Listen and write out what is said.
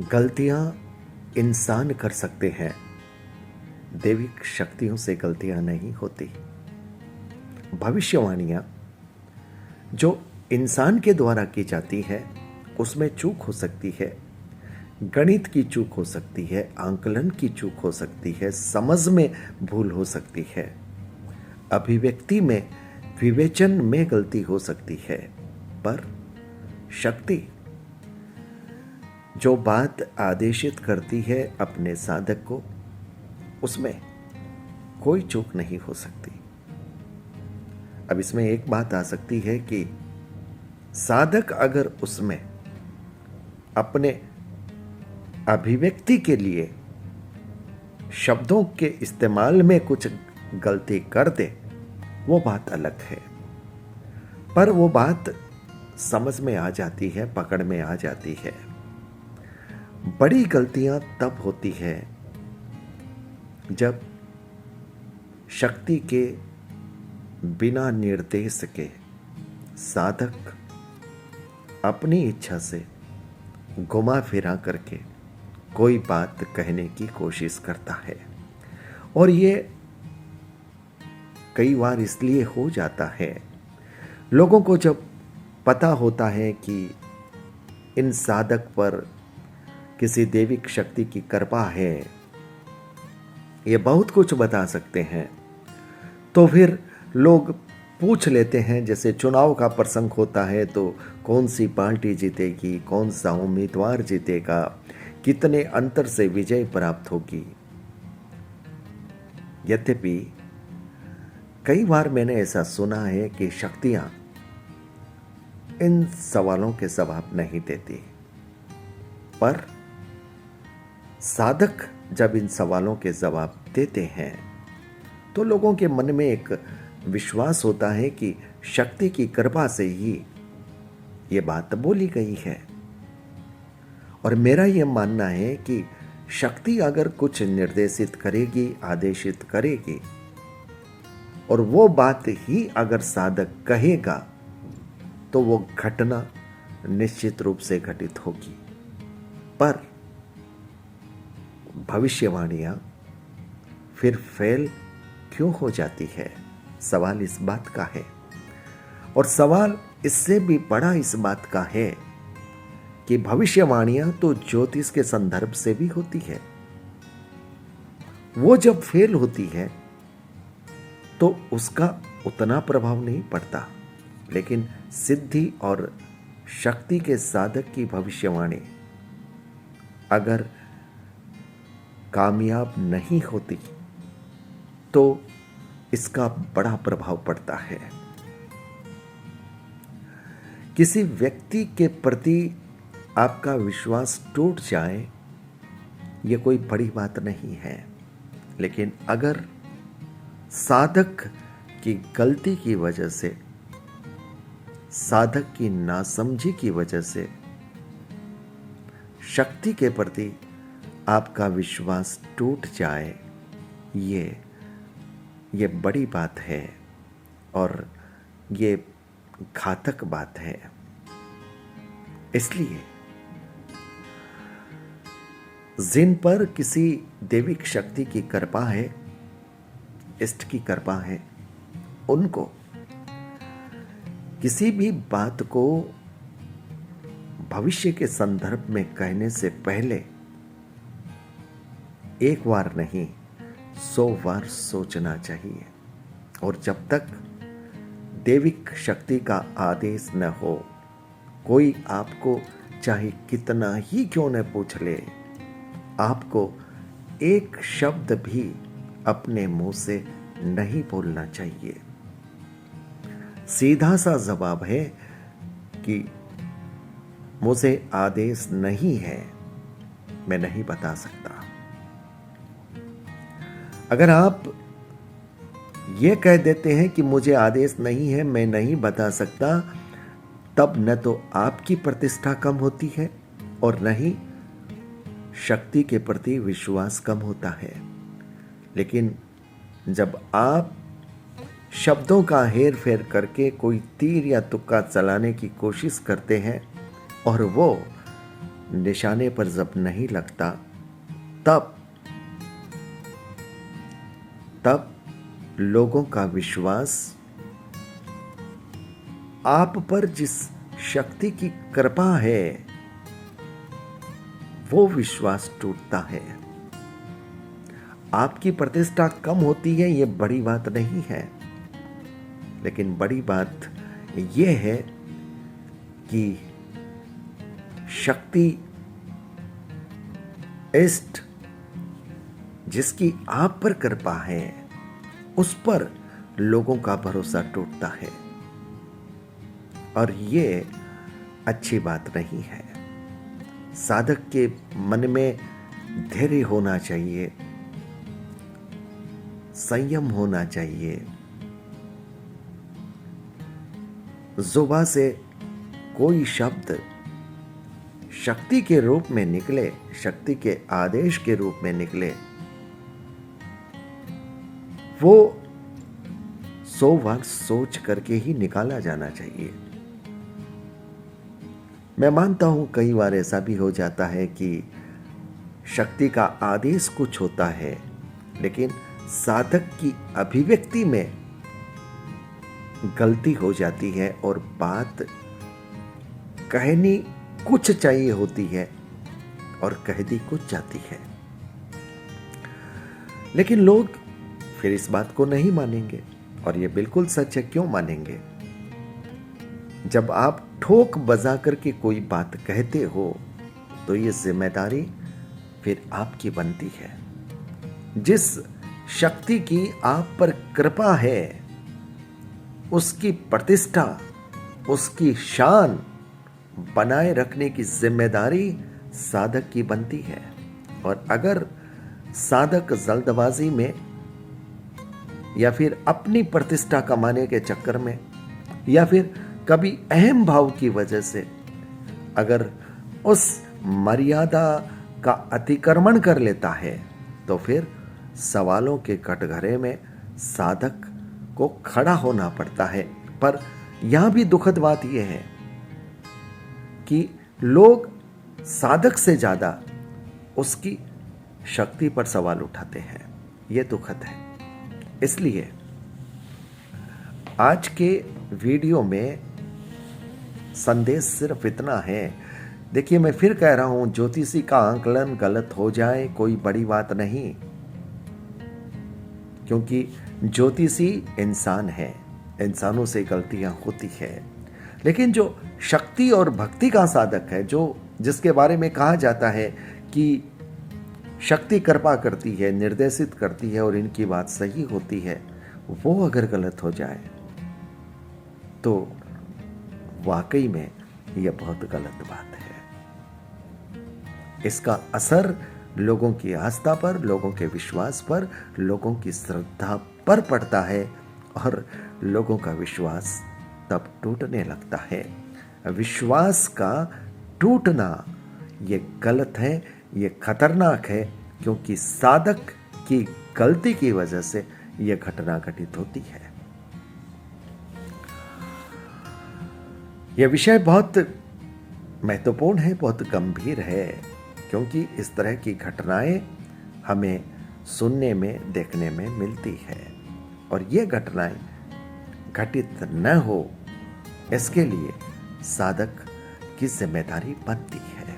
गलतियां इंसान कर सकते हैं, दैविक शक्तियों से गलतियां नहीं होती। भविष्यवाणियां जो इंसान के द्वारा की जाती है उसमें चूक हो सकती है, गणित की चूक हो सकती है, आंकलन की चूक हो सकती है, समझ में भूल हो सकती है, अभिव्यक्ति में, विवेचन में गलती हो सकती है। पर शक्ति जो बात आदेशित करती है अपने साधक को, उसमें कोई चूक नहीं हो सकती। अब इसमें एक बात आ सकती है कि साधक अगर उसमें अपने अभिव्यक्ति के लिए शब्दों के इस्तेमाल में कुछ गलती कर दे, वो बात अलग है। पर वो बात समझ में आ जाती है, पकड़ में आ जाती है। बड़ी गलतियां तब होती है जब शक्ति के बिना निर्देश के साधक अपनी इच्छा से घुमा फिरा करके कोई बात कहने की कोशिश करता है। और ये कई बार इसलिए हो जाता है, लोगों को जब पता होता है कि इन साधक पर किसी दैविक शक्ति की कृपा है, ये बहुत कुछ बता सकते हैं, तो फिर लोग पूछ लेते हैं। जैसे चुनाव का प्रसंग होता है तो कौन सी पार्टी जीतेगी, कौन सा उम्मीदवार जीतेगा, कितने अंतर से विजय प्राप्त होगी। यद्यपि कई बार मैंने ऐसा सुना है कि शक्तियां इन सवालों के जवाब नहीं देती, पर साधक जब इन सवालों के जवाब देते हैं तो लोगों के मन में एक विश्वास होता है कि शक्ति की कृपा से ही ये बात बोली गई है। और मेरा यह मानना है कि शक्ति अगर कुछ निर्देशित करेगी, आदेशित करेगी, और वो बात ही अगर साधक कहेगा, तो वो घटना निश्चित रूप से घटित होगी। पर भविष्यवाणियां फिर फेल क्यों हो जाती है? सवाल इस बात का है। और सवाल इससे भी बड़ा इस बात का है कि भविष्यवाणियां तो ज्योतिष के संदर्भ से भी होती है। वो जब फेल होती है तो उसका उतना प्रभाव नहीं पड़ता, लेकिन सिद्धि और शक्ति के साधक की भविष्यवाणी अगर कामयाब नहीं होती तो इसका बड़ा प्रभाव पड़ता है। किसी व्यक्ति के प्रति आपका विश्वास टूट जाए, यह कोई बड़ी बात नहीं है, लेकिन अगर साधक की गलती की वजह से, साधक की नासमझी की वजह से शक्ति के प्रति आपका विश्वास टूट जाए, ये बड़ी बात है और ये घातक बात है। इसलिए जिन पर किसी दैविक शक्ति की कृपा है, इष्ट की कृपा है, उनको किसी भी बात को भविष्य के संदर्भ में कहने से पहले एक बार नहीं 100 बार सोचना चाहिए। और जब तक दैविक शक्ति का आदेश न हो, कोई आपको चाहे कितना ही क्यों न पूछ ले, आपको एक शब्द भी अपने मुंह से नहीं बोलना चाहिए। सीधा सा जवाब है कि मुझे आदेश नहीं है, मैं नहीं बता सकता। अगर आप ये कह देते हैं कि मुझे आदेश नहीं है, मैं नहीं बता सकता, तब न तो आपकी प्रतिष्ठा कम होती है और न ही शक्ति के प्रति विश्वास कम होता है। लेकिन जब आप शब्दों का हेर फेर करके कोई तीर या तुक्का चलाने की कोशिश करते हैं और वो निशाने पर जब नहीं लगता, तब लोगों का विश्वास आप पर जिस शक्ति की कृपा है, वो विश्वास टूटता है। आपकी प्रतिष्ठा कम होती है, ये बड़ी बात नहीं है, लेकिन बड़ी बात यह है कि शक्ति इष्ट जिसकी आप पर कृपा है, उस पर लोगों का भरोसा टूटता है, और ये अच्छी बात नहीं है। साधक के मन में धैर्य होना चाहिए, संयम होना चाहिए। जुबान से कोई शब्द शक्ति के रूप में निकले, शक्ति के आदेश के रूप में निकले, वो 100 बार सोच करके ही निकाला जाना चाहिए। मैं मानता हूं कई बार ऐसा भी हो जाता है कि शक्ति का आदेश कुछ होता है, लेकिन साधक की अभिव्यक्ति में गलती हो जाती है और बात कहनी कुछ चाहिए होती है और कह दी कुछ जाती है। लेकिन लोग फिर इस बात को नहीं मानेंगे, और ये बिल्कुल सच है। क्यों मानेंगे? जब आप ठोक बजा करके कोई बात कहते हो, तो ये जिम्मेदारी फिर आपकी बनती है। जिस शक्ति की आप पर कृपा है, उसकी प्रतिष्ठा, उसकी शान बनाए रखने की जिम्मेदारी साधक की बनती है। और अगर साधक जल्दबाजी में या फिर अपनी प्रतिष्ठा कमाने के चक्कर में या फिर कभी अहम भाव की वजह से अगर उस मर्यादा का अतिक्रमण कर लेता है, तो फिर सवालों के कटघरे में साधक को खड़ा होना पड़ता है। पर यहां भी दुखद बात यह है कि लोग साधक से ज्यादा उसकी शक्ति पर सवाल उठाते हैं। यह दुखद है। इसलिए आज के वीडियो में संदेश सिर्फ इतना है। देखिए, मैं फिर कह रहा हूं, ज्योतिषी का आंकलन गलत हो जाए कोई बड़ी बात नहीं, क्योंकि ज्योतिषी इंसान है, इंसानों से गलतियां होती है। लेकिन जो शक्ति और भक्ति का साधक है, जो जिसके बारे में कहा जाता है कि शक्ति कृपा करती है, निर्देशित करती है और इनकी बात सही होती है, वो अगर गलत हो जाए तो वाकई में यह बहुत गलत बात है। इसका असर लोगों की आस्था पर, लोगों के विश्वास पर, लोगों की श्रद्धा पर पड़ता है, और लोगों का विश्वास तब टूटने लगता है। विश्वास का टूटना ये गलत है, ये खतरनाक है, क्योंकि साधक की गलती की वजह से यह घटना घटित होती है। यह विषय बहुत महत्वपूर्ण है, बहुत गंभीर है, क्योंकि इस तरह की घटनाएं हमें सुनने में, देखने में मिलती है, और ये घटनाएं घटित न हो, इसके लिए साधक की जिम्मेदारी बनती है।